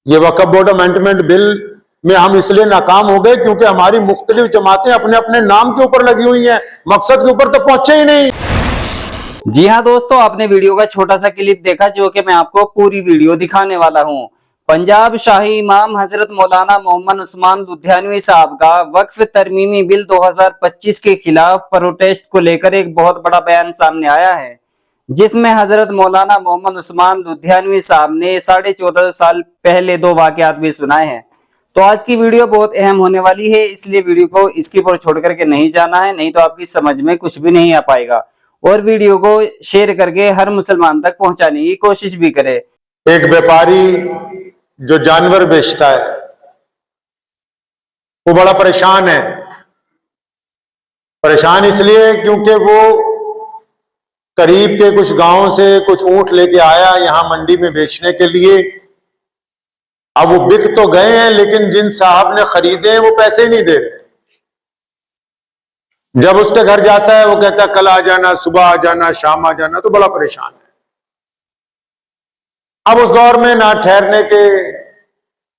ये वक्फ board amendment bill में हम इसलिए नाकाम हो गए क्योंकि हमारी मुख्तलिफ जमातें अपने अपने नाम के ऊपर लगी हुई हैं, मकसद के ऊपर तो पहुंचे ही नहीं। जी हाँ दोस्तों, आपने वीडियो का छोटा सा क्लिप देखा जो कि मैं आपको पूरी वीडियो दिखाने वाला हूँ। पंजाब शाही इमाम हजरत मौलाना मोहम्मद उस्मान लुधियानवी साहब का वक्फ तरमीमी बिल 2025 के खिलाफ प्रोटेस्ट को लेकर एक बहुत बड़ा बयान सामने आया है, जिसमें हजरत मौलाना मोहम्मद उस्मान लुधियानवी साहब ने 14.5 साल पहले 2 वाकयात भी सुनाए हैं। तो आज की वीडियो बहुत अहम होने वाली है, इसलिए वीडियो को इसके ऊपर छोड़ करके नहीं जाना है, नहीं तो आपकी समझ में कुछ भी नहीं आ पाएगा। और वीडियो को शेयर करके हर मुसलमान तक पहुंचाने की कोशिश भी करे। एक व्यापारी जो जानवर बेचता है वो बड़ा परेशान है। परेशान इसलिए क्योंकि वो करीब के कुछ गांव से कुछ ऊंट लेके आया यहां मंडी में बेचने के लिए। अब वो बिक तो गए हैं लेकिन जिन साहब ने खरीदे हैं वो पैसे नहीं दे रहे। जब उसके घर जाता है वो कहता है कल आ जाना, सुबह आ जाना, शाम आ जाना, तो बड़ा परेशान है। अब उस दौर में ना ठहरने के,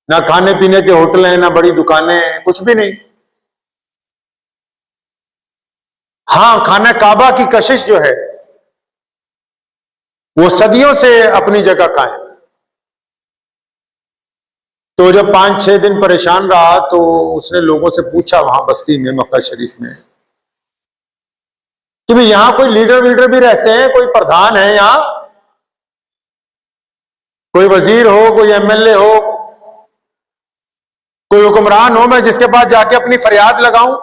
ना खाने पीने के होटल हैं, ना बड़ी दुकानें हैं, कुछ भी नहीं। हाँ, खाना काबा की कशिश जो है वो सदियों से अपनी जगह कायम। तो जब 5-6 दिन परेशान रहा तो उसने लोगों से पूछा वहां बस्ती में, मक्का शरीफ में, कि भाई यहां कोई लीडर वीडर भी रहते हैं, कोई प्रधान है यहां, कोई वजीर हो, कोई एमएलए हो, कोई हुक्मरान हो, मैं जिसके पास जाके अपनी फरियाद लगाऊं?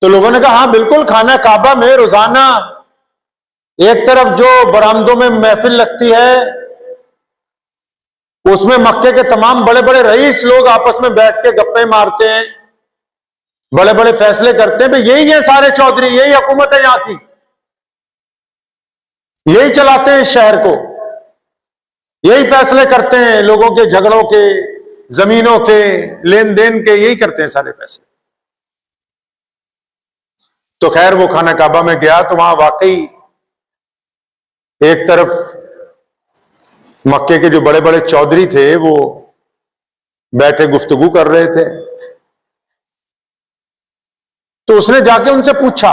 तो लोगों ने कहा हाँ बिल्कुल, खाना काबा में रोजाना एक तरफ जो बरामदों में महफिल लगती है उसमें मक्के के तमाम बड़े बड़े रईस लोग आपस में बैठ के गप्पे मारते हैं, बड़े बड़े फैसले करते हैं। भाई यही है सारे चौधरी, यही हुकूमत है यहां की, यही चलाते हैं इस शहर को, यही फैसले करते हैं लोगों के झगड़ों के, जमीनों के, लेन देन के, यही करते हैं सारे फैसले। तो खैर वो खाना काबा में गया तो वहां वाकई एक तरफ मक्के के जो बड़े बड़े चौधरी थे वो बैठे गुफ्तगू कर रहे थे। तो उसने जाके उनसे पूछा,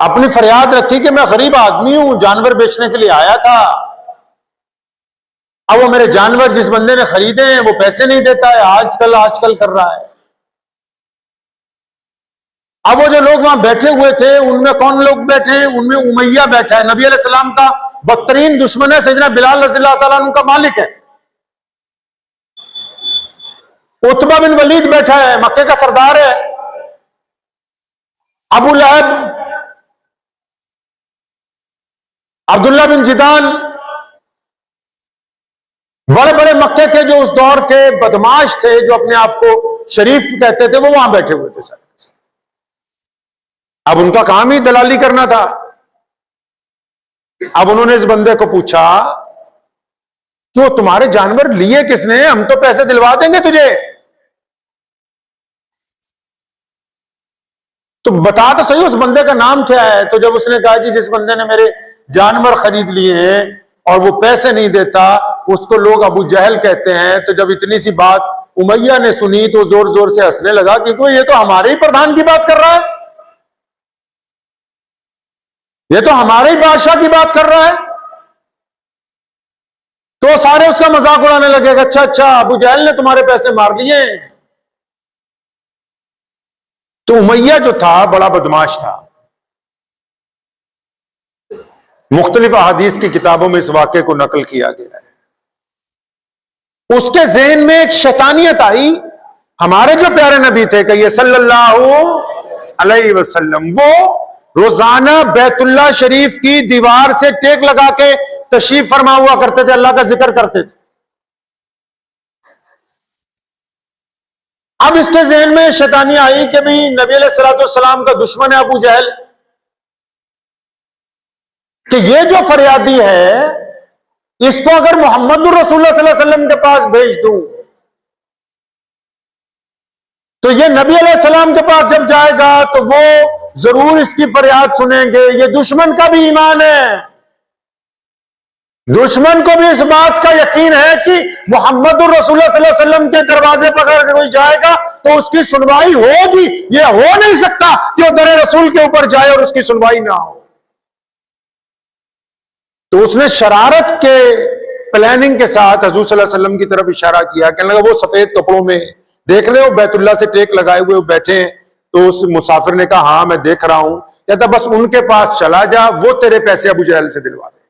अपनी फरियाद रखी कि मैं गरीब आदमी हूं, जानवर बेचने के लिए आया था। अब वो मेरे जानवर जिस बंदे ने खरीदे हैं वो पैसे नहीं देता है, आजकल कर रहा है। अब वो जो लोग वहां बैठे हुए थे उनमें कौन लोग बैठे हैं? उनमें उमैया बैठा है, नबी अलैहिस्सलाम का बदतरीन दुश्मन है, सैयदना बिलाल रज़ियल्लाहु ताला अन्हु का मालिक है। उतबा बिन वलीद बैठा है, मक्के का सरदार है। अबू लहब, अब्दुल्ला बिन जिदान, बड़े बड़े मक्के के जो उस दौर के बदमाश थे, जो अपने आप को शरीफ कहते थे, वो वहां बैठे हुए थे सर। अब उनका काम ही दलाली करना था। अब उन्होंने इस बंदे को पूछा कि वो तुम्हारे जानवर लिए किसने? हम तो पैसे दिलवा देंगे तुझे, तो बता तो सही उस बंदे का नाम क्या है। तो जब उसने कहा जी जिस बंदे ने मेरे जानवर खरीद लिए हैं और वो पैसे नहीं देता, उसको लोग अबू जहल कहते हैं। तो जब इतनी सी बात उमैया ने सुनी तो जोर जोर से हंसने लगा, क्योंकि ये तो हमारे ही प्रधान की बात कर रहा है, ये तो हमारे ही बादशाह की बात कर रहा है। तो सारे उसका मजाक उड़ाने लगे, अच्छा अबू जहल ने तुम्हारे पैसे मार लिए। तो उमैया जो था बड़ा बदमाश था। मुख्तलिफ अहादीस की किताबों में इस वाक़े को नकल किया गया है। उसके ज़हन में एक शैतानियत आई। हमारे जो प्यारे नबी थे कहिए सल्लल्लाहु अलैहि वसल्लम, वो रोजाना बैतुल्लाह शरीफ की दीवार से टेक लगा के तशरीफ फरमा हुआ करते थे, अल्लाह का जिक्र करते थे। अब इसके ज़हन में शैतानी आई कि भाई नबी अलैहिस्सलाम का दुश्मन है अबू जहल, कि ये जो फरियादी है इसको अगर मोहम्मद रसूलुल्लाह सल्लल्लाहु अलैहि वसल्लम के पास भेज दूं तो ये नबी अलैहिस्सलाम के पास जब जाएगा तो वो जरूर इसकी फरियाद सुनेंगे। ये दुश्मन का भी ईमान है, दुश्मन को भी इस बात का यकीन है कि मोहम्मदुर रसूलुल्लाह सल्लल्लाहु अलैहि वसल्लम के दरवाजे पर अगर कोई जाएगा तो उसकी सुनवाई होगी। यह हो नहीं सकता कि वो दर रसूल के ऊपर जाए और उसकी सुनवाई ना हो। तो उसने शरारत के प्लानिंग के साथ हजूर सल्लल्लाहु अलैहि वसल्लम की तरफ इशारा किया। कहने लगा वो सफेद कपड़ों में देख रहे हो, बैतुल्लाह से टेक लगाए हुए बैठे हैं। तो उस मुसाफिर ने कहा हाँ मैं देख रहा हूं। कहता बस उनके पास चला जा, वो तेरे पैसे अबू जहल से दिलवा दे।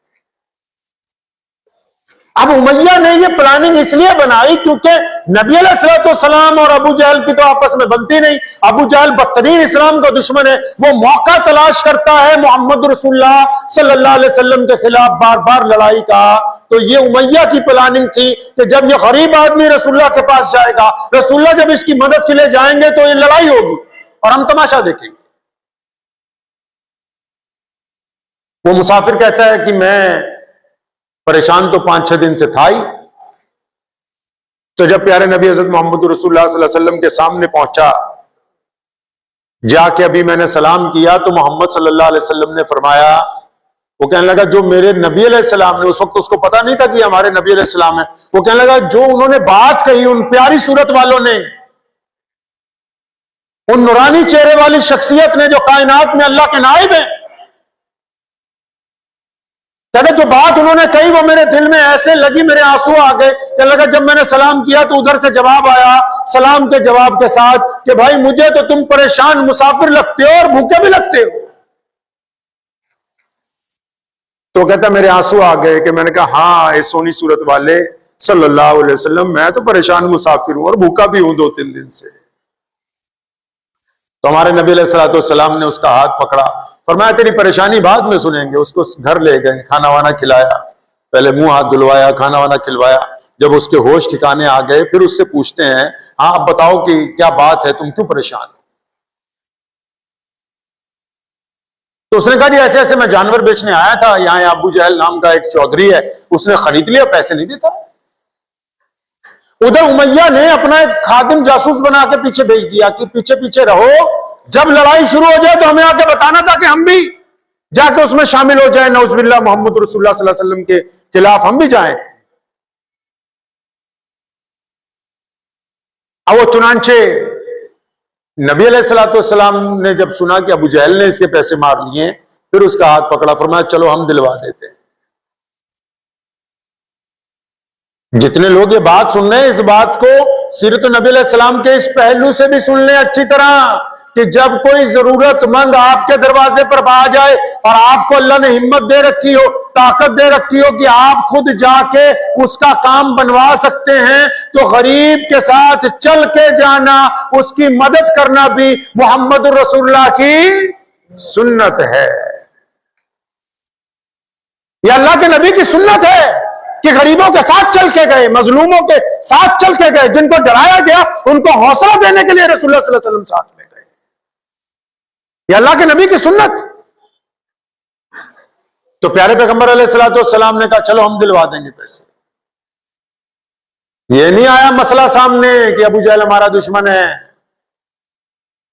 अब उमैया ने ये प्लानिंग इसलिए बनाई क्योंकि नबी अलैहिस्सलाम और अबू जहल की तो आपस में बनती नहीं। अबू जहल बदतरीन इस्लाम का दुश्मन है, वो मौका तलाश करता है मोहम्मद रसूलुल्लाह सल्लल्लाहु अलैहि वसल्लम के खिलाफ बार बार लड़ाई का। तो ये उमैया की प्लानिंग थी कि जब ये गरीब आदमी रसूलुल्लाह के पास जाएगा, रसूलुल्लाह जब इसकी मदद के लिए जाएंगे तो ये लड़ाई होगी और हम तमाशा देखेंगे। वो मुसाफिर कहता है कि मैं परेशान तो 5-6 दिन से था ही। तो जब प्यारे नबी हज़रत मोहम्मद रसूलुल्लाह सल्लल्लाहु अलैहि वसल्लम के सामने पहुंचा, जाके अभी मैंने सलाम किया तो मोहम्मद सल्लल्लाहु अलैहि वसल्लम ने फरमाया, वो कहने लगा जो मेरे नबी अलैहिस्सलाम ने, उस वक्त उसको पता नहीं था कि हमारे नबी अलैहिस्सलाम है, वो कहने लगा जो उन्होंने बात कही उन प्यारी सूरत वालों ने, उन नूरानी चेहरे वाली शख्सियत ने जो कायनात में अल्लाह के नाइब है, कहते जो बात उन्होंने कही वो मेरे दिल में ऐसे लगी, मेरे आंसू आ गए। कहने लगा जब मैंने सलाम किया तो उधर से जवाब आया सलाम के जवाब के साथ कि भाई मुझे तो तुम परेशान मुसाफिर लगते हो और भूखे भी लगते हो। तो कहता मेरे आंसू आ गए कि मैंने कहा हाँ, इस सोनी सूरत वाले सल्लल्लाहु अलैहि वसल्लम, मैं तो परेशान मुसाफिर हूं और भूखा भी हूं 2-3 दिन से। तो हमारे नबी अलैहिस्सलाम ने उसका हाथ पकड़ा, फरमाया तेरी परेशानी बाद में सुनेंगे। उसको घर ले गए, खाना वाना खिलाया, पहले मुंह हाथ धुलवाया, खाना वाना खिलवाया। जब उसके होश ठिकाने आ गए फिर उससे पूछते हैं हाँ अब बताओ कि क्या बात है, तुम क्यों परेशान हो? तो उसने कहा जी ऐसे ऐसे मैं जानवर बेचने आया था, यहाँ अबू जहल नाम का एक चौधरी है, उसने खरीद लिया, पैसे नहीं देता। उधर उमैया ने अपना एक खादिम जासूस बना के पीछे भेज दिया कि पीछे पीछे रहो, जब लड़ाई शुरू हो जाए तो हमें आके बताना था कि हम भी जाके उसमें शामिल हो जाए, नौजुबिल्लाह मोहम्मद रसूलुल्लाह सल्लल्लाहु अलैहि वसल्लम के खिलाफ हम भी जाएं। अब वो चुनांचे नबी अलैहिस्सलाम ने जब सुना कि अबू जहल ने इसके पैसे मार लिए, फिर उसका हाथ पकड़ा, फरमाया चलो हम दिलवा देते हैं। जितने लोग ये बात सुन रहे हैं इस बात को सीरत नबी अलैहिस्सलाम के इस पहलू से भी सुन लें अच्छी तरह कि जब कोई जरूरतमंद आपके दरवाजे पर आ जाए और आपको अल्लाह ने हिम्मत दे रखी हो, ताकत दे रखी हो कि आप खुद जाके उसका काम बनवा सकते हैं, तो गरीब के साथ चल के जाना, उसकी मदद करना भी मोहम्मद रसूलुल्लाह की सुन्नत है। यह अल्लाह के नबी की सुन्नत है कि गरीबों के साथ चल के गए, मजलूमों के साथ चल के गए, जिनको डराया गया उनको हौसला देने के लिए रसूलुल्लाह सल्लल्लाहु अलैहि वसल्लम साथ में गए। ये अल्लाह के नबी की सुन्नत। तो प्यारे पैगंबर अलैहिस्सलाम ने कहा चलो हम दिलवा देंगे पैसे। ये नहीं आया मसला सामने कि अबू जहल हमारा दुश्मन है,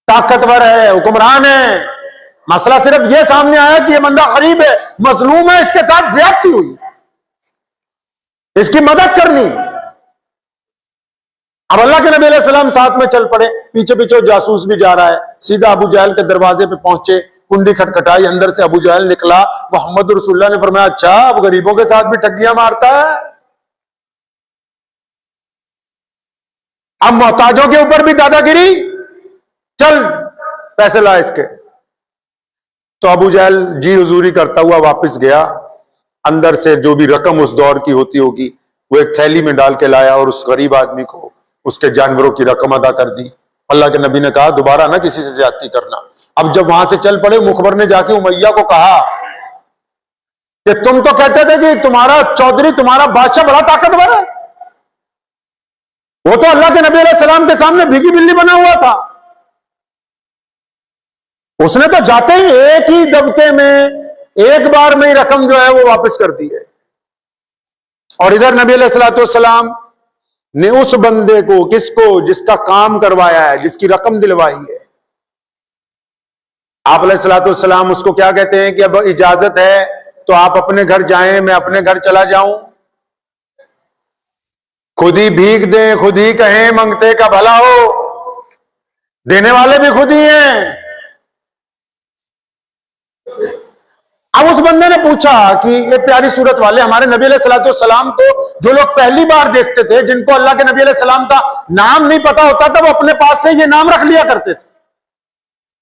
ताकतवर है, हुक्मरान है। मसला सिर्फ ये सामने आया कि ये बंदा गरीब है, मजलूम है, इसके साथ ज्यादती हुई, इसकी मदद करनी। अब अल्लाह के नबी अलैहि सलाम साथ में चल पड़े, पीछे पीछे जासूस भी जा रहा है। सीधा अबू जहल के दरवाजे पे पहुंचे, कुंडी खटखटाई, अंदर से अबू जहल निकला। मोहम्मद रसूलुल्लाह ने फरमाया अच्छा अब गरीबों के साथ भी ठगियां मारता है, अब मोहताजों के ऊपर भी दादागिरी, चल पैसे ला इसके। तो अबू जहल जी हुजूरी करता हुआ वापस गया, अंदर से जो भी रकम उस दौर की होती होगी वो एक थैली में डाल के लाया और उस गरीब आदमी को उसके जानवरों की रकम अदा कर दी। अल्लाह के नबी ने कहा दोबारा ना किसी से ज्यादती करना। अब जब वहां से चल पड़े, मुखबर ने जाके उमैया को कहा कि तुम तो कहते थे कि तुम्हारा चौधरी, तुम्हारा बादशाह बड़ा ताकतवर है, वो तो अल्लाह के नबी अलैहि सलाम के सामने भीगी बिल्ली बना हुआ था, उसने तो जाते ही एक ही दबके में, एक बार में ही रकम जो है वो वापस कर दी है। और इधर नबी अलैहिस्सलाम ने उस बंदे को, किसको, जिसका काम करवाया है, जिसकी रकम दिलवाई है, आप अलैहिस्सलाम उसको क्या कहते हैं कि अब इजाजत है तो आप अपने घर जाएं, मैं अपने घर चला जाऊं। खुद ही भीख दें, खुद ही कहें, मंगते का भला हो, देने वाले भी खुद ही हैं। अब उस बंदे ने पूछा कि ये प्यारी सूरत वाले हमारे नबी अलैहिस्सलाम को जो लोग पहली बार देखते थे, जिनको अल्लाह के नबी अलैहिस्सलाम का नाम नहीं पता होता था, वो अपने पास से ये नाम रख लिया करते थे।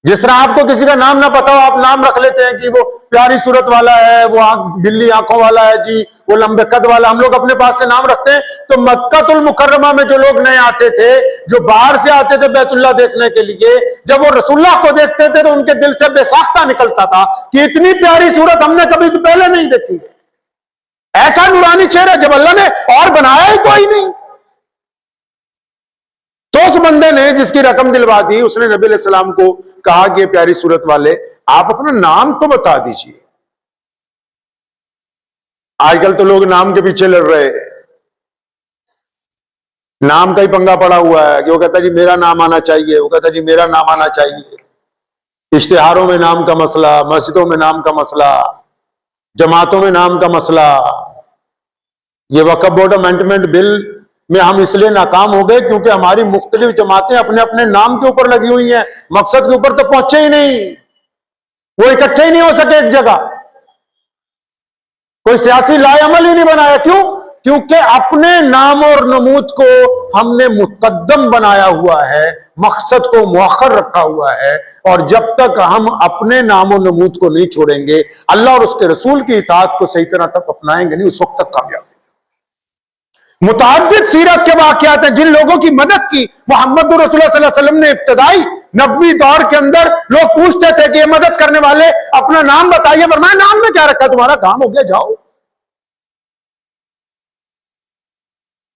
जिस तरह आपको किसी का नाम ना पता हो, आप नाम रख लेते हैं कि वो प्यारी सूरत वाला है, वो बिल्ली आंखों वाला है जी, वो लंबे कद वाला, हम लोग अपने पास से नाम रखते हैं। तो मक्कातुल मुकर्रमा में जो लोग नए आते थे, जो बाहर से आते थे बैतुल्लाह देखने के लिए, जब वो रसूलुल्लाह को देखते थे तो उनके दिल से बेसाख्ता निकलता था कि इतनी प्यारी सूरत हमने कभी पहले नहीं देखी, ऐसा नूरानी चेहरा जब अल्लाह ने और बनाया ही कोई नहीं। तो उस बंदे ने जिसकी रकम दिलवा दी, उसने नबी अलैहिस्सलाम को कहा कि प्यारी सूरत वाले आप अपना नाम तो बता दीजिए। आजकल तो लोग नाम के पीछे लड़ रहे हैं, नाम का ही पंगा पड़ा हुआ है कि वो कहता है जी मेरा नाम आना चाहिए, वो कहता है जी मेरा नाम आना चाहिए। इश्तिहारों में नाम का मसला, मस्जिदों में नाम का मसला, जमातों में नाम का मसला। ये वक्फ बोर्ड अमेंडमेंट बिल में हम इसलिए नाकाम हो गए क्योंकि हमारी मुख्तलिफ जमातें अपने अपने नाम के ऊपर लगी हुई हैं, मकसद के ऊपर तो पहुंचे ही नहीं, वो इकट्ठे ही नहीं हो सके एक जगह, कोई सियासी लाएअमल ही नहीं बनाया। क्यों? क्योंकि अपने नाम और नमूद को हमने मुकद्दम बनाया हुआ है, मकसद को मुअख्खर रखा हुआ है। और जब तक हम अपने नाम और नमूद को नहीं छोड़ेंगे, अल्लाह और उसके रसूल की इताअत को सही तरह तक अपनाएंगे नहीं, उस वक्त तक कामयाब। मुताद्दिद सीरत के वाकयात हैं जिन लोगों की मदद की मोहम्मद रसूलुल्लाह सल्लल्लाहु अलैहि वसल्लम ने। इब्तदाई नबवी दौर के अंदर लोग पूछते थे कि ये मदद करने वाले अपना नाम बताइए, फरमाया नाम में क्या रखा, तुम्हारा काम हो गया, जाओ।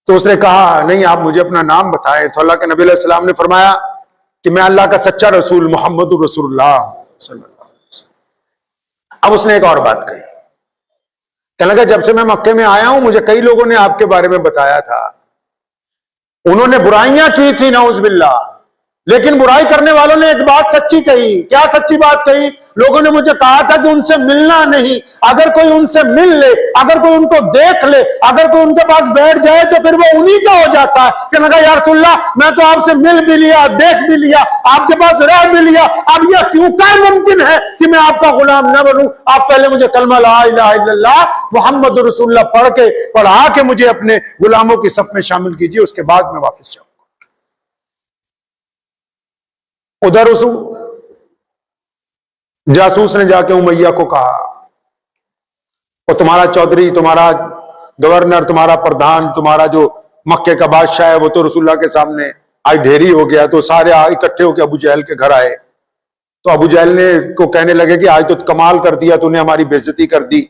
तो उसने कहा नहीं, आप मुझे अपना नाम बताएं। तो अल्लाह के नबी अलैहि सलाम ने फरमाया कि मैं अल्लाह का सच्चा रसूल मोहम्मद रसूलुल्लाह सल्लल्लाहु अलैहि वसल्लम। अब उसने एक और बात कही, कहने लगा जब से मैं मक्के में आया हूं मुझे कई लोगों ने आपके बारे में बताया था, उन्होंने बुराइयां की थी नऊज़ बिल्लाह, लेकिन बुराई करने वालों ने एक बात सच्ची कही। क्या सच्ची बात कही? लोगों ने मुझे कहा था कि उनसे मिलना नहीं, अगर कोई उनसे मिल ले, अगर कोई उनको देख ले, अगर कोई उनके पास बैठ जाए तो फिर वो उन्हीं का हो जाता है। कहने लगा या रसूलल्लाह मैं तो आपसे मिल भी लिया, देख भी लिया, आपके पास रह भी लिया, अब यह क्यों क्या मुमकिन है कि मैं आपका गुलाम न बनूं? आप पहले मुझे कलमा ला इलाहा इल्लल्लाह मुहम्मद रसूलुल्लाह पढ़ा के मुझे अपने गुलामों की सफ में शामिल कीजिए, उसके बाद मैं वापस जाऊं। उधर उस जासूस ने जाके उमैया को कहा, और तुम्हारा चौधरी, तुम्हारा गवर्नर, तुम्हारा प्रधान, तुम्हारा जो मक्के का बादशाह है, वो तो रसूलुल्लाह के सामने आज ढेरी हो गया। तो सारे इकट्ठे होकर अबू जहल के घर आए। तो अबू जहल ने को कहने लगे कि आज तो कमाल कर दिया, तूने हमारी बेइज्जती कर दी,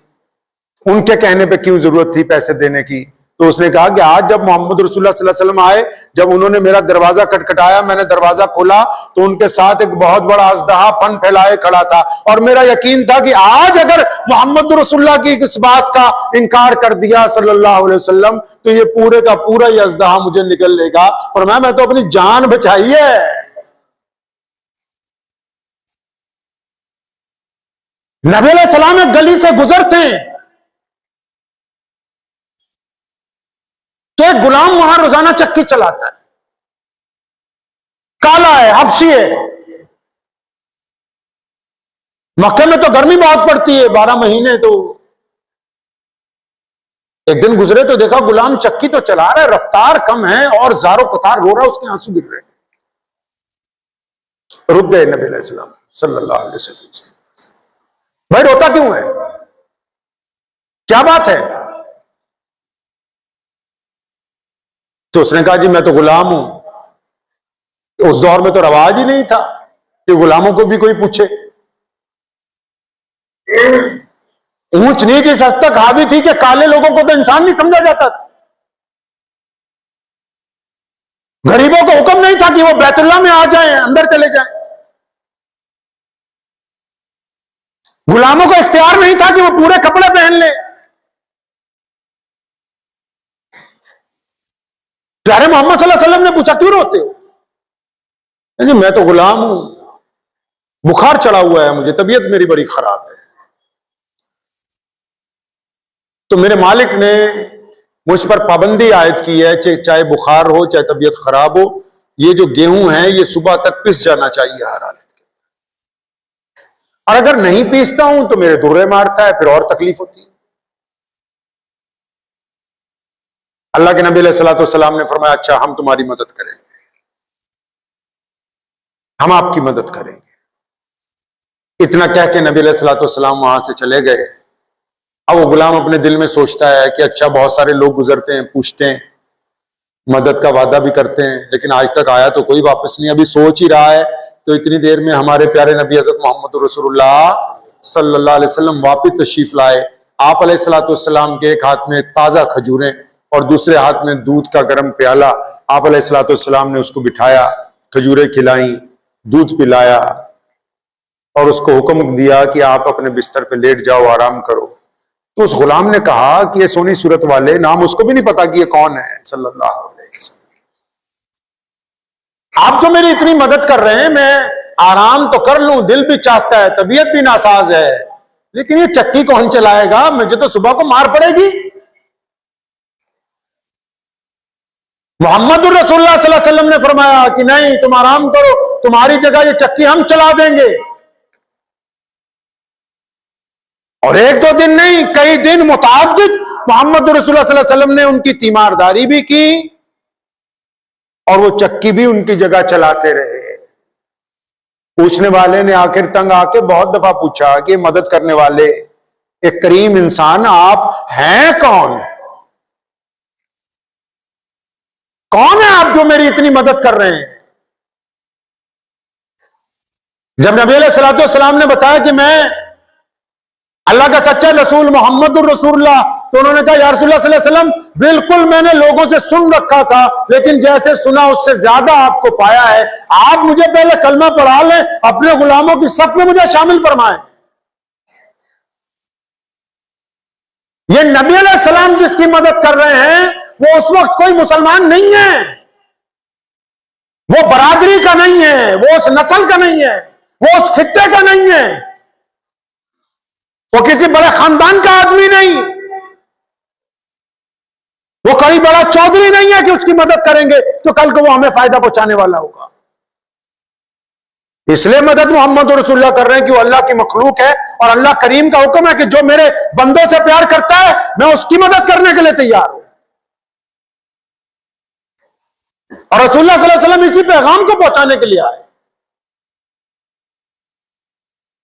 उनके कहने पे क्यों जरूरत थी पैसे देने की? तो उसने कहा कि आज जब मोहम्मद रसूलुल्लाह सल्लल्लाहु अलैहि वसल्लम आए, जब उन्होंने मेरा दरवाजा खटखटाया, मैंने दरवाजा खोला तो उनके साथ एक बहुत बड़ा अज़दहा फन फैलाए खड़ा था, और मेरा यकीन था कि आज अगर मोहम्मद रसूलुल्लाह की इस बात का इनकार कर दिया सल्लल्लाहु अलैहि वसल्लम तो ये पूरे का पूरा ही अज़दहा मुझे निकल लेगा। और मैं तो अपनी जान बचाई है। नबी अलैहि सलाम एक गली से गुजरते तो एक गुलाम वहां रोजाना चक्की चलाता है, काला है, हबशी है। मक्के में तो गर्मी बहुत पड़ती है, 12 महीने। तो एक दिन गुजरे तो देखा गुलाम चक्की तो चला रहा है, रफ्तार कम है और ज़ारो कतार रो रहा है, उसके आंसू गिर रहे हैं। रुक गए नबी अलैहि सलाम सल्लल्लाहु अलैहि वसल्लम, भाई रोता क्यों है, क्या बात है? तो उसने कहा जी मैं तो गुलाम हूं। उस दौर में तो रवाज ही नहीं था कि गुलामों को भी कोई पूछे। ऊंच नीच इस हद तक हावी थी कि काले लोगों को तो इंसान नहीं समझा जाता था। गरीबों को हुक्म नहीं था कि वो बैतुल्लाह में आ जाएं, अंदर चले जाएं। गुलामों को इख्तियार नहीं था कि वो पूरे कपड़े पहन ले। प्यारे मोहम्मद सल्लल्लाहु अलैहि वसल्लम ने पूछा क्यों रोते हो? जी मैं तो गुलाम हूं, बुखार चढ़ा हुआ है मुझे, तबीयत मेरी बड़ी खराब है। तो मेरे मालिक ने मुझ पर पाबंदी आयद की है, चाहे बुखार हो चाहे तबीयत खराब हो, ये जो गेहूं है ये सुबह तक पिस जाना चाहिए हर हालत के। और अगर नहीं पीसता हूं तो मेरे दुर्रे मारता है, फिर और तकलीफ होती है। अल्लाह के नबी अलैहिस्सलाम ने फरमाया, अच्छा हम तुम्हारी मदद करेंगे, हम आपकी मदद करेंगे। इतना कह के नबी अलैहिस्सलाम वहां से चले गए। अब वो गुलाम अपने दिल में सोचता है कि अच्छा बहुत सारे लोग गुजरते हैं, पूछते हैं, मदद का वादा भी करते हैं, लेकिन आज तक आया तो कोई वापस नहीं। अभी सोच ही रहा है तो इतनी देर में हमारे प्यारे नबी हज़रत मोहम्मद रसूलुल्लाह सल्लल्लाहु अलैहि वसल्लम वापिस तशरीफ लाए। आप अलैहिस्सलाम के एक हाथ में ताजा खजूरें और दूसरे हाथ में दूध का गर्म प्याला, आप अलैहिस्सलाम ने उसको बिठाया, खजूरें खिलाई, दूध पिलाया और उसको हुक्म दिया कि आप अपने बिस्तर पे लेट जाओ, आराम करो। तो उस गुलाम ने कहा कि ये सोनी सूरत वाले, नाम उसको भी नहीं पता कि ये कौन है, सल्लल्लाहु अलैहि वसल्लम, आप जो मेरी इतनी मदद कर रहे हैं, मैं आराम तो कर लूं, दिल भी चाहता है, तबीयत भी नासाज है, लेकिन ये चक्की कौन चलाएगा, मुझे तो सुबह को मार पड़ेगी। मोहम्मद रसूलुल्लाह सल्लल्लाहु अलैहि वसल्लम ने फरमाया कि नहीं, तुम आराम करो, तुम्हारी जगह ये चक्की हम चला देंगे। और एक दो दिन नहीं, कई दिन मुताद्दिद मोहम्मद रसूलुल्लाह सल्लल्लाहु अलैहि वसल्लम ने उनकी तीमारदारी भी की और वो चक्की भी उनकी जगह चलाते रहे। पूछने वाले ने आखिर तंग आके बहुत दफा पूछा कि मदद करने वाले एक करीम इंसान आप हैं कौन? कौन है आप जो मेरी इतनी मदद कर रहे हैं? जब नबी अलैहिस्सलाम ने बताया कि मैं अल्लाह का सच्चा रसूल मोहम्मद रसूलुल्लाह, तो उन्होंने कहा या रसूलुल्लाह सल्लल्लाहु अलैहि वसल्लम, बिल्कुल मैंने लोगों से सुन रखा था, लेकिन जैसे सुना उससे ज्यादा आपको पाया है। आप मुझे पहले कलमा पढ़ा लें, अपने गुलामों की सफ में मुझे शामिल फरमाएं। ये नबी अलैहिस्सलाम जिसकी मदद कर रहे हैं वो उस वक्त कोई मुसलमान नहीं है, वो बरादरी का नहीं है, वो उस नस्ल का नहीं है, वो उस खित्ते का नहीं है, वो किसी बड़े खानदान का आदमी नहीं, वो कोई बड़ा चौधरी नहीं है कि उसकी मदद करेंगे तो कल को वो हमें फायदा पहुंचाने वाला होगा। इसलिए मदद मोहम्मद रसूलुल्लाह कर रहे हैं कि वो अल्लाह की मखलूक है और अल्लाह करीम का हुक्म है कि जो मेरे बंदों से प्यार करता है मैं उसकी मदद करने के लिए तैयार हूं। और रसूलुल्लाह सल्लल्लाहु अलैहि वसल्लम इसी पैगाम को पहुंचाने के लिए आए।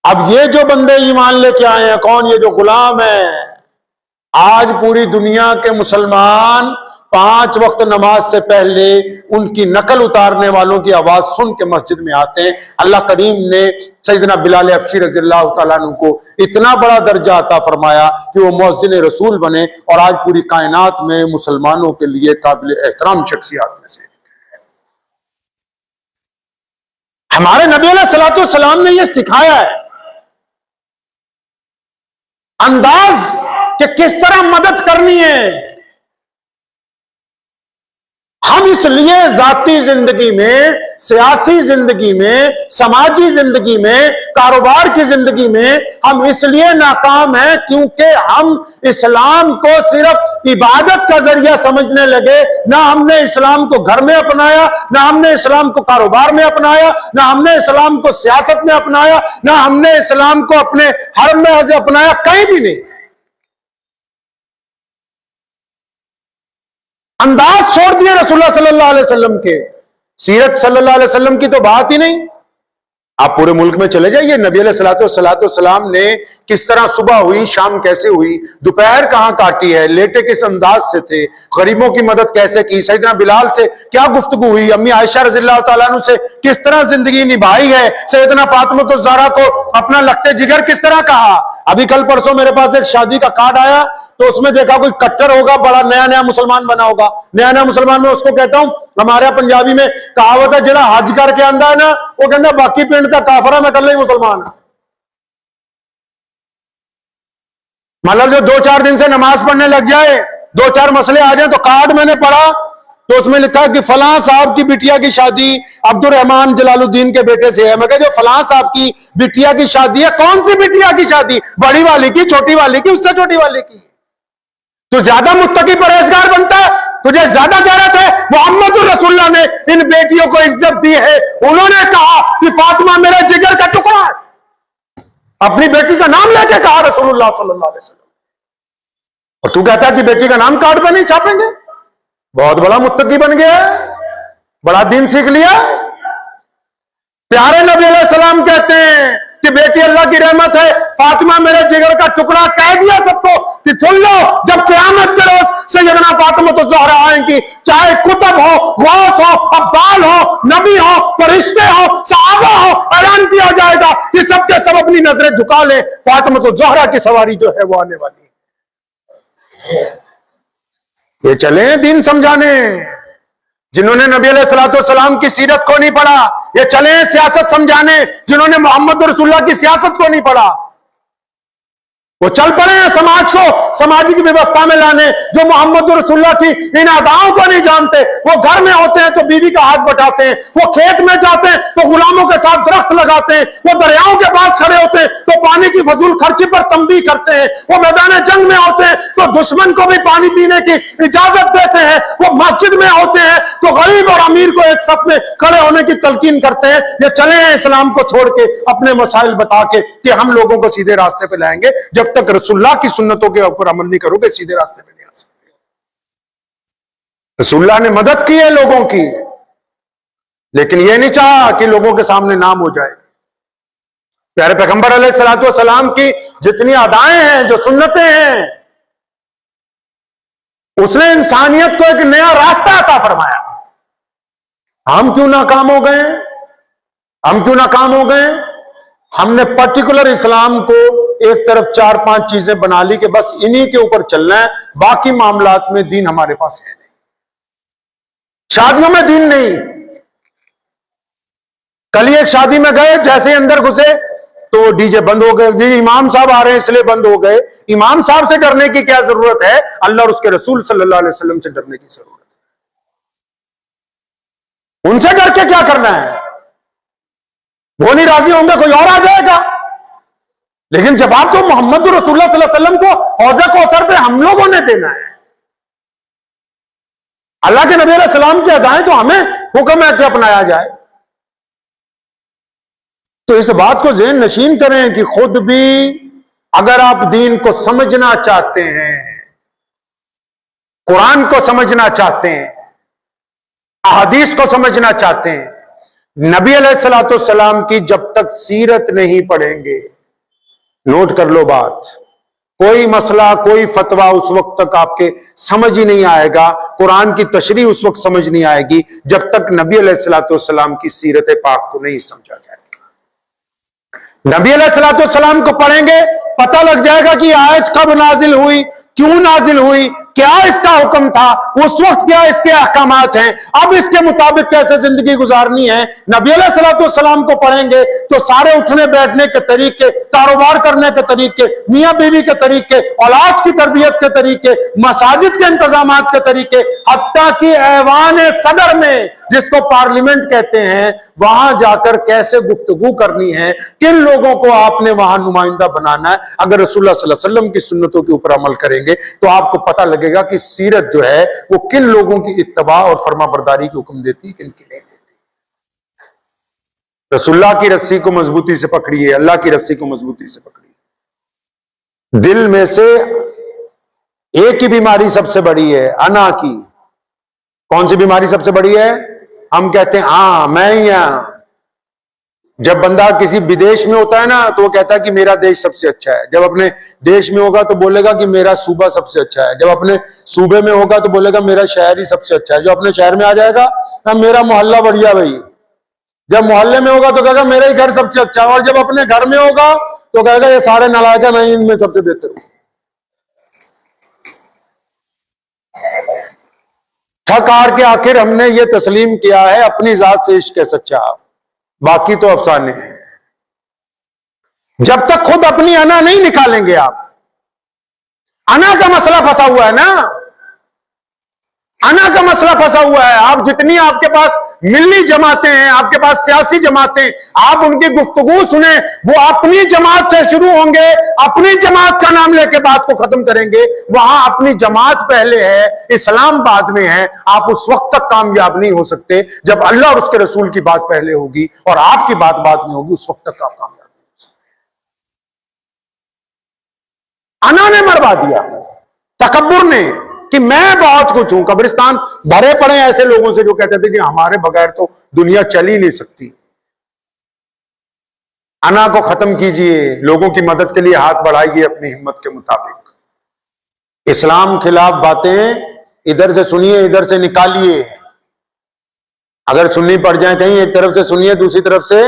अब ये जो बंदे ईमान लेके आए हैं, कौन? ये जो गुलाम है। आज पूरी दुनिया के मुसलमान 5 वक्त नमाज से पहले उनकी नकल उतारने वालों की आवाज सुन के मस्जिद में आते हैं। अल्लाह करीम ने सैयदना बिलाल हबशी रज़ियल्लाहु तआला अन्हु को इतना बड़ा दर्जा अता फरमाया कि वो मुअज्जिन रसूल बने और आज पूरी कायनात में मुसलमानों के लिए काबिल एहतराम शख्सियत में से। हमारे नबी अलैहिस्सलातु वस्सलाम ने यह सिखाया है अंदाज कि किस तरह मदद करनी है। हम इसलिए जाती जिंदगी में, सियासी जिंदगी में, समाजी जिंदगी में, कारोबार की जिंदगी में हम इसलिए नाकाम हैं क्योंकि हम इस्लाम को सिर्फ इबादत का जरिया समझने लगे। ना हमने इस्लाम को घर में अपनाया, ना हमने इस्लाम को कारोबार में अपनाया, ना हमने इस्लाम को सियासत में अपनाया, ना हमने इस्लाम को अपने हरम में अपनाया, कहीं भी नहीं। अंदाज छोड़ दिए रसूलुल्लाह सल्लल्लाहु अलैहि वसल्लम के। सीरत सल्लल्लाहु अलैहि वसल्लम की तो बात ही नहीं। आप पूरे मुल्क में चले जाइए, नबी अलैहिस्सलाम ने किस तरह सुबह हुई, शाम कैसे हुई, दोपहर कहां काटी है, लेटे किस अंदाज से थे, गरीबों की मदद कैसे की, सैयदना बिलाल से क्या गुफ्तगू हुई, अम्मी आयशा रज़ियल्लाहु तआला अन्हा से किस तरह जिंदगी निभाई है, सैयदना फातिमा ज़हरा को अपना लगते जिगर किस तरह कहा। अभी कल परसों मेरे पास एक शादी का कार्ड आया तो उसमें देखा कोई कट्टर होगा, बड़ा नया नया मुसलमान बना होगा। नया नया मुसलमान में उसको कहता हूं, हमारे पंजाबी में कहावत है, जरा हज करके आंदा है ना वो कहता बाकी पिंड का काफरा मैं कल ही मुसलमान। मतलब जो 2-4 दिन से नमाज पढ़ने लग जाए, 2-4 मसले आ जाए तो कार्ड मैंने पढ़ा तो उसमें लिखा कि फलां साहब की बिटिया की शादी अब्दुल रहमान जलालुद्दीन के बेटे से है। मैं कहा जो फलां साहब की बिटिया की शादी है, कौन सी बिटिया की शादी? बड़ी वाली की, छोटी वाली की, उससे छोटी वाली की? तो ज्यादा मुत्तकी परहेजगार बनता है, तुझे ज्यादा गैरत है। मोहम्मद रसूलुल्लाह ने इन बेटियों को इज्जत दी है। उन्होंने कहा कि फातिमा मेरे जिगर का टुकड़ा है, अपनी बेटी का नाम लेके कहा रसूलुल्लाह सल्लल्लाहु अलैहि वसल्लम। और तू कहता है कि बेटी का नाम कार्ड पे नहीं छापेंगे। बहुत बड़ा मुत्तकी बन गया है, बड़ा दीन सीख लिया। प्यारे नबी अलैहि सलाम कहते हैं कि बेटी अल्लाह की रहमत है, फातिमा मेरे जिगर का टुकड़ा। कह दिया सबको कि सुन लो, जब क़यामत के रोज सैयदना फातिमा तो ज़हरा आएंगी, चाहे कुतुब हो, गौस हो, अब्दाल हो, नबी हो, फरिश्ते हो, सहाबा हो, ऐलान किया जाएगा कि सबके सब अपनी नजरें झुका ले, फातिमा तो ज़हरा की सवारी जो है वो आने वाली है। ये चले दीन समझाने जिन्होंने नबी अलैहिस्सलाम की सीरत को नहीं पढ़ा। ये चले सियासत समझाने जिन्होंने मोहम्मद रसूलुल्लाह की सियासत को नहीं पढ़ा। वो चल पड़े हैं समाज को सामाजिक व्यवस्था में लाने, जो मोहम्मद रसूलुल्लाह की इन अदाओं को नहीं जानते। वो घर में होते हैं तो बीवी का हाथ बटाते हैं, वो खेत में जाते हैं तो गुलामों के साथ दरख्त लगाते हैं, वो दरियाओं के पास खड़े होते हैं तो पानी की फजूल खर्ची पर तंबीह करते हैं, वो मैदान जंग में होते हैं तो दुश्मन को भी पानी पीने की इजाजत देते हैं, वो मस्जिद में होते हैं तो गरीब और अमीर को एक साथ में खड़े होने की तलकीन करते हैं। ये चले हैं इस्लाम को छोड़ के अपने मसाइल बता के कि हम लोगों को सीधे रास्ते पे लाएंगे। जब तक रसूलुल्लाह की सुन्नतों के ऊपर अमल नहीं करोगे सीधे रास्ते पे नहीं आ सकते। रसूलुल्लाह ने मदद की है लोगों की, लेकिन यह नहीं चाहा कि लोगों के सामने नाम हो जाए। प्यारे पैगंबर अलैहिस्सलातु वस्सलाम की जितनी अदाएं हैं, जो सुन्नतें हैं, उसने इंसानियत को एक नया रास्ता अता फरमाया। हम क्यों नाकाम हो गए? हम क्यों नाकाम हो गए? हमने पर्टिकुलर इस्लाम को एक तरफ 4-5 चीजें बना ली कि बस इन्हीं के ऊपर चलना है, बाकी मामलात में दीन हमारे पास है नहीं। शादियों में दीन नहीं। कल ही एक शादी में गए, जैसे अंदर घुसे तो डीजे बंद हो गए। जी इमाम साहब आ रहे हैं इसलिए बंद हो गए। इमाम साहब से डरने की क्या जरूरत है? अल्लाह और उसके रसूल सल्लल्लाहु अलैहि वसल्लम से डरने की जरूरत है। उनसे डर के क्या करना है? वो नहीं राजी होंगे, कोई और आ जाएगा। लेकिन जवाब तो मोहम्मद रसूलुल्लाह सल्लल्लाहु अलैहि वसल्लम को हौज़े कौसर पे हम लोगों ने देना है। अल्लाह के नबी अलैहि सलाम की अदाएं तो हमें हुक्म है कि अपनाया जाए। तो इस बात को ज़हन नशीन करें कि खुद भी अगर आप दीन को समझना चाहते हैं, कुरान को समझना चाहते हैं, अहादीस को समझना चाहते हैं, नबी अलैहिस्सलातु वस्सलाम की जब तक सीरत नहीं पढ़ेंगे, नोट कर लो बात, कोई मसला कोई फतवा उस वक्त तक आपके समझ ही नहीं आएगा, कुरान की तशरीह उस वक्त समझ नहीं आएगी जब तक नबी अलैहिस्सलातु वस्सलाम की सीरत पाक को नहीं समझा जाएगा। नबी अलैहिस्सलातु वस्सलाम को पढ़ेंगे, पता लग जाएगा कि आयत कब नाजिल हुई, क्यों नाजिल हुई, क्या इसका हुक्म था, उस वक्त क्या इसके अहकामात हैं, अब इसके मुताबिक कैसे जिंदगी गुजारनी है। नबी अलैहिस्सलातु वस्सलाम को पढ़ेंगे तो सारे उठने बैठने के तरीके, कारोबार करने के तरीके, मियां बीवी के तरीके, औलाद की तरबियत के तरीके, मसाजिद के इंतजामात के तरीके, हत्ता कि ऐवान सदर में, जिसको पार्लियामेंट कहते हैं, वहां जाकर कैसे गुफ्तगू करनी है, किन लोगों को आपने वहां नुमाइंदा बनाना है। अगर रसूलुल्लाह सल्लल्लाहु अलैहि वसल्लम की सुन्नतों के ऊपर अमल करेंगे तो आपको पता लगेगा कि सीरत जो है वो किन लोगों की इत्तबा और फरमाबरदारी की हुक्म देती है, किन की नहीं देती। रसूलुल्लाह की रस्सी को मजबूती से पकड़िए, अल्लाह की रस्सी को मजबूती से पकड़िए। दिल में से एक ही बीमारी सबसे बड़ी है, अना की। कौन सी बीमारी सबसे बड़ी है? हम कहते हैं हाँ मैं ही हूं। जब बंदा किसी विदेश में होता है ना तो वो कहता है कि मेरा देश सबसे अच्छा है। जब अपने देश में होगा तो बोलेगा कि मेरा सूबा सबसे अच्छा है। जब अपने सूबे में होगा तो बोलेगा मेरा शहर ही सबसे अच्छा है। जो अपने शहर में आ जाएगा ना मेरा मोहल्ला बढ़िया भाई। जब मोहल्ले में होगा तो कहेगा मेरा ही घर सबसे अच्छा है। और जब अपने घर में होगा तो कहेगा ये सारे नालायक है, मैं इनमें सबसे बेहतर हूं। थक हार के आखिर हमने ये तस्लीम किया है अपनी जात से इश्क है सच्चा, बाकी तो अफसाने हैं। जब तक खुद अपनी अना नहीं निकालेंगे आप, अना का मसला फंसा हुआ है ना, अना का मसला फंसा हुआ है। आप जितनी आपके पास मिल्ली जमातें हैं, आपके पास सियासी जमातें, आप उनकी गुफ्तगू सुने, वो अपनी जमात से शुरू होंगे, अपनी जमात का नाम लेके बात को खत्म करेंगे। वहां अपनी जमात पहले है, इस्लाम बाद में है। आप उस वक्त तक कामयाब नहीं हो सकते जब अल्लाह और उसके रसूल की बात पहले होगी और आपकी बात बाद में होगी। उस वक्त तक आप कामयाब नहीं हो सकते। अना ने मरवा दिया, तकब्बुर ने, कि मैं बहुत कुछ हूं। कब्रिस्तान भरे पड़े ऐसे लोगों से जो कहते थे कि हमारे बगैर तो दुनिया चल ही नहीं सकती। अना को खत्म कीजिए, लोगों की मदद के लिए हाथ बढ़ाइए अपनी हिम्मत के मुताबिक। इस्लाम खिलाफ बातें इधर से सुनिए, इधर से निकालिए। अगर सुननी पड़ जाए कहीं, एक तरफ से सुनिए, दूसरी तरफ से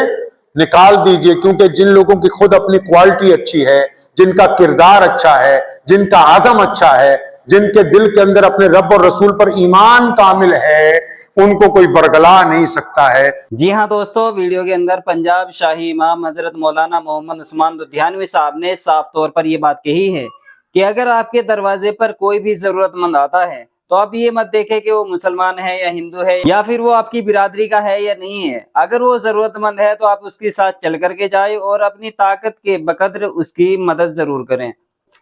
निकाल दीजिए। क्योंकि जिन लोगों की खुद अपनी क्वालिटी अच्छी है, जिनका किरदार अच्छा है, जिनका आज़म अच्छा है, जिनके दिल के अंदर अपने रब और रसूल पर ईमान कामिल है, उनको कोई वरगला नहीं सकता है। जी हाँ दोस्तों, वीडियो के अंदर पंजाब शाही इमाम हजरत मौलाना मोहम्मद उस्मान लुधियानवी साहब ने साफ तौर पर यह बात कही है कि अगर आपके दरवाजे पर कोई भी जरूरतमंद आता है तो आप ये मत देखें कि वो मुसलमान है या हिंदू है या फिर वो आपकी बिरादरी का है या नहीं है। अगर वो जरूरतमंद है तो आप उसके साथ चल करके जाए और अपनी ताकत के बकद्र उसकी मदद जरूर करें।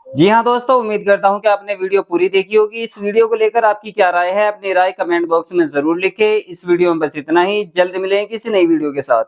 जी हाँ दोस्तों, उम्मीद करता हूँ कि आपने वीडियो पूरी देखी होगी। इस वीडियो को लेकर आपकी क्या राय है, अपनी राय कमेंट बॉक्स में जरूर लिखें। इस वीडियो में बस इतना ही, जल्द मिलेंगे किसी नई वीडियो के साथ।